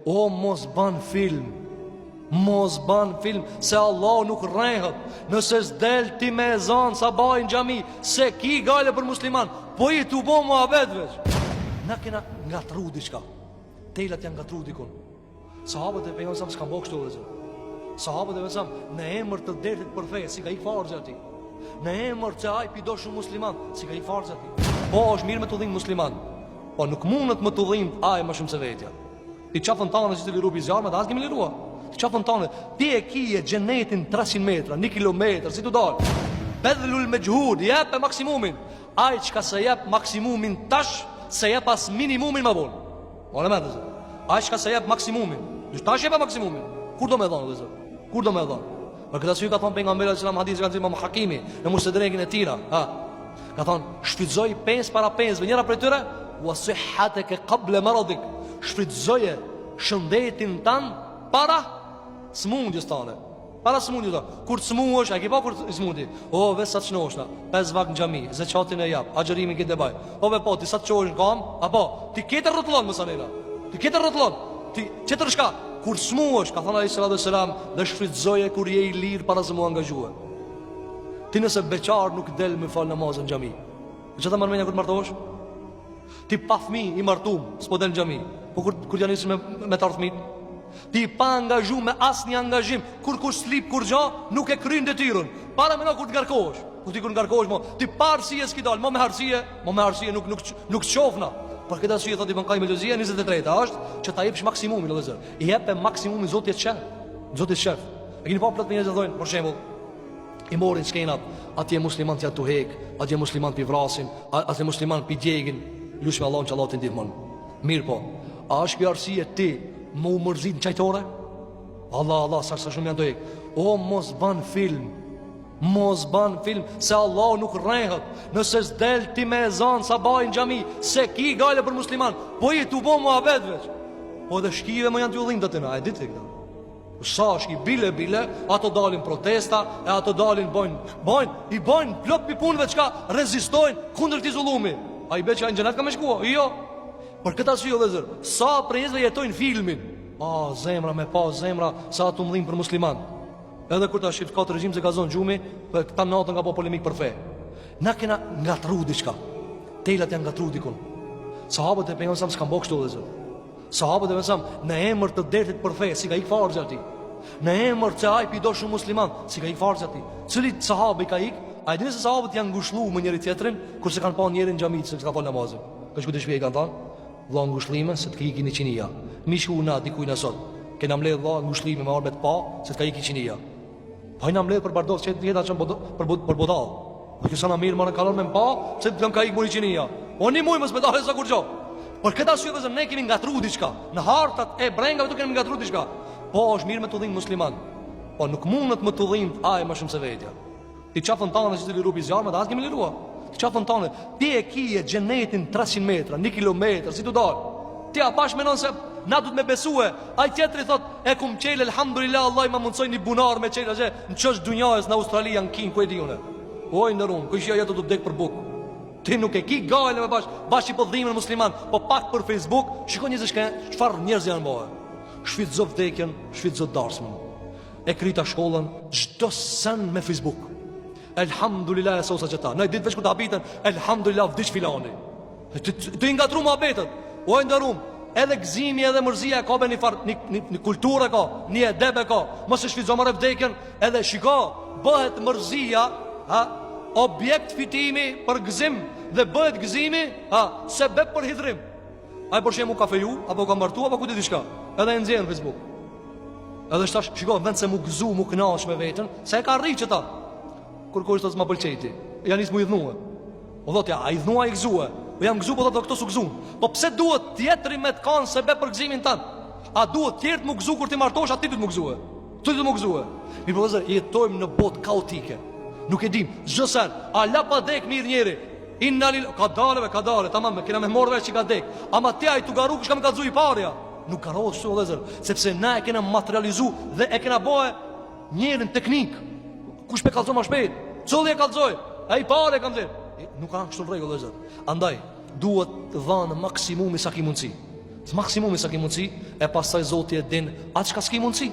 O mos ban film, mos ban film, se Allah nuk rrehet. Nëse s'del ti me ezan sabah në xhami, se ki gale për musliman, po i tu bo muhabet veç. Na kena ngatru diçka. Telat janë ngatru dikun. Sahabët e pejgamberit s'kan bëu kështu vëllazër. Sahabët e vetëm në emër të dertit për fe, si ka ik farzë aty. Në emër të ai pido shumë musliman, si ka ik farzë aty. Po është mirë me të dhimbë musliman, po nuk mundet me të dhimbë ai më shumë se vetja. Ti çafën tonë si të lirupi zjarmë, as kemi lirua. Ti çafën tonë, ti e kije xhenetin 300 metra, 1 kilometër, si tu dal. Bedhlul mejhud, jep maksimumin. Ai çka se jep maksimumin tash, se jep as minimumin më vonë. Ora më thënë. Ai çka se jep maksimumin. Ju tash jep maksimumin. Kur do më dhon vëllazër? Kur do më dhon? Për këtë arsye ka thënë pejgamberi sallallahu alajhi wasallam hadith që kanë thënë Imam Hakimi në Musnedin e tij, ka thënë shfrytëzoj 5 para 5, njëra prej tyre wa sihhataka qabla maradik. Shfrytëzoje shëndetin tan para smundjes tane. Para smundjes tane. Kur smundesh, a ke pa kur smundi? O, vetë sa të shnoshna, 5 vakt në xhami, zakatin e jap, agjërimin që të baj. O ve po, ti sa të çohesh në kam, apo ti ketër rrotullon mësanela. Ti ketër rrotullon. Ti çetër shka. Kur smuhesh, ka thënë sallallahu alajhi wasallam, dhe shfrytëzoje kur je i lirë para se mu angazhue. Ti nëse beqar nuk del me fal namazën në xhami. Çfarë të marrë kur të martohesh? Ti pa fëmijë i martum, s'po del në xhami. Po kur janë nisur me të fëmijë, ti pa angazhu me asnjë angazhim, kur slip kur gjë, nuk e kryen detyrën. Para më kur të ngarkohesh. Kur ti kur ngarkohesh, ti pa arsye s'ki dal, me arsye nuk çofna. Por këtë arsye thotë Ibn Qayyim el-Jauziyja 23-a është që ta jepsh maksimumin vëllazër. I jep maksimumin Zoti të shef. Zoti të shef. E keni pa plot njerëz që thonë, për shembull, i morin skenat, atje musliman t'ja tu hek, atje musliman pi vrasin, atje musliman pi djegin, lush me Allahun që Allah të ndihmon. Mirë po, a është kjo arsye ti më u mërzit në qajtore? Allah, sa shumë janë të hek. O, mos ban film, se Allah nuk rrehet. Nëse s'del ti me ezan sabah në xhami, se ki gale për musliman, po i tu bo muhabet veç. Po dhe shkive më janë t'ju dhimbë të të në, a e ditë këta? Sa shki bile, ato dalin protesta, e ato dalin i bojnë plot pi punëve çka rezistojnë kundër këtij zullumi. A i be që a në xhenet ka me shkua? Jo. Për këtë arsye vëllezër, sa prej njerëzve jetojnë filmin. Zemra me pa zemra, sa ato mdhim për musliman. Edhe kur ta shift ka të regjim se ka zonë gjumi, për këta natën ka po polemik për fe. Na kena ngatru diçka. Telat janë ngatru dikun. Sahabët e pejgamberit s'kan bëu kështu vëllezër. Sahabët e vetëm në emër të dertit për fe, si ka ik farzë aty. Në emër të ai pido shumë musliman, si ka ik farzë aty. Cili sahabi ka ik? A dini se sahabët janë ngushëlluar me njëri tjetrin kurse kanë pa njërin në xhami se ka fal namazin. Ka shku të shpjegoj kanë thënë, vëlla ngushëllime se të ka ikin 100-ja. Mishu na dikujt na sot. Kena mbledh vëlla ngushëllime me orbet pa se të ka ikin 100-ja. Po na mbledh për bardhos që jeta çon për bodall. Po që sa na mirë marrën kallon me pa se të ka ikin 100-ja. Oni muj mos me dalë sa kur gjë. Por këtë arsye vetëm ne kemi ngatruar diçka. Në hartat e brengave tu kemi ngatruar diçka. Po është mirë me të dhimbë musliman. Po nuk mundet me të dhimbë ai më shumë se vetja. Ti çafën tonë si të lirupi zjarmë, as kemi lirua. Ti çafën tonë, ti e kije xhenetin 300 metra, 1 kilometër, si tu dal. Ti a pash menon se na duhet me besue. Ai tjetri thot, e kum qel elhamdulillah, Allah më mundsoi një bunar me qel ashe, në çosh dunjës në Australi janë kin ku e diunë. Oj ndërum, kush ja jetë do të dek për buk. Ti nuk e ki gale me bash i po dhimbën musliman, po pak për Facebook, shikoj njerëz çfarë njerëz janë bëu. Shfrytëzo vdekjen, shfrytëzo darsmën. E krita shkollën, çdo sen me Facebook. Elhamdulillah sa ose çeta. Në ditë veç kur të habitën, elhamdulillah vdiq filani. Ti ngatru mohabetet. O ndërum, edhe gëzimi edhe mërzia ka bën një kulturë ka, një edeb ka. Mos e shfrytëzo më vdekjen, edhe shiko, bëhet mërzia, objekt fitimi për gëzim dhe bëhet gëzimi, sebeb për hidhrim. Ai për shembull ka feju apo ka martuar apo ku di diçka. Edhe e nxjerr në Facebook. Edhe shtash, shiko, vend se mu gëzu, mu kënaq me veten, se e ka rrit çeta. Kur kushtos ma pëlqejti, janë nis mu i dhnuë. O thot ja, a i dhnuë a i gëzuë. Po jam gëzu, po thot këto su gëzun. Po pse duhet tjetëri me të kanë sebeb për gëzimin tanë? A duhet tjertë mu gëzu kur ti martosh, a ti du të mu gëzuë? Tu du të mu gëzuë? Mirë po vëzër, jetojmë në botë kaotike. Nuk e dim, zhësen, a la pa dek mirë njeri. Ka dale, tamam, kena me morve që ka dek. Ama te a i të garu, kush ka me ka dzu i parja. Nuk ka rohë shtu vëzër, sepse na e kena materializu dhe e kena bëhe njerin teknik. Kush pe kalzoj ma shpejt, cëllë e kalzoj, a i pare kam dhe. Nuk ka kështu në regull vëzër. Andaj, duhet dhanë maksimumi sa ki mundësi. Maksimumi sa ki mundësi. E pastaj Zoti e din atë çka s'ki mundësi.